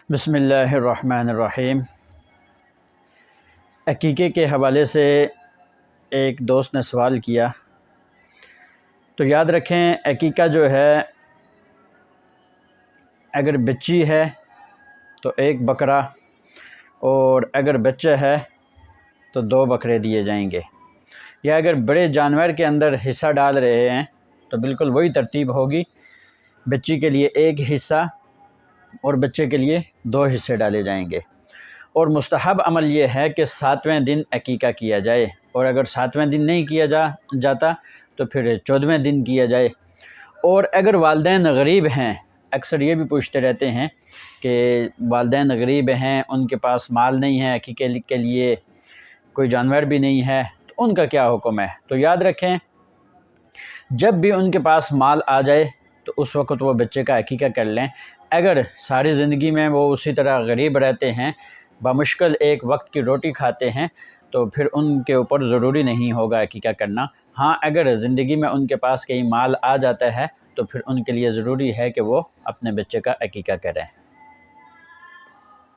بسم اللہ الرحمن الرحیم۔ عقیقے کے حوالے سے ایک دوست نے سوال کیا، تو یاد رکھیں عقیقہ جو ہے اگر بچی ہے تو ایک بکرا، اور اگر بچہ ہے تو 2 بکرے دیے جائیں گے، یا اگر بڑے جانور کے اندر حصہ ڈال رہے ہیں تو بالکل وہی ترتیب ہوگی، بچی کے لیے 1 حصہ اور بچے کے لیے 2 حصے ڈالے جائیں گے۔ اور مستحب عمل یہ ہے کہ 7ویں دن عقیقہ کیا جائے، اور اگر 7ویں دن نہیں کیا جاتا تو پھر 14ویں دن کیا جائے۔ اور اگر والدین غریب ہیں، اکثر یہ بھی پوچھتے رہتے ہیں کہ والدین غریب ہیں، ان کے پاس مال نہیں ہے، عقیقے کے لیے کوئی جانور بھی نہیں ہے، تو ان کا کیا حکم ہے؟ تو یاد رکھیں جب بھی ان کے پاس مال آ جائے تو اس وقت وہ بچے کا عقیقہ کر لیں۔ اگر ساری زندگی میں وہ اسی طرح غریب رہتے ہیں، بمشکل ایک وقت کی روٹی کھاتے ہیں، تو پھر ان کے اوپر ضروری نہیں ہوگا عقیقہ کرنا۔ ہاں، اگر زندگی میں ان کے پاس کہیں مال آ جاتا ہے تو پھر ان کے لیے ضروری ہے کہ وہ اپنے بچے کا عقیقہ کریں۔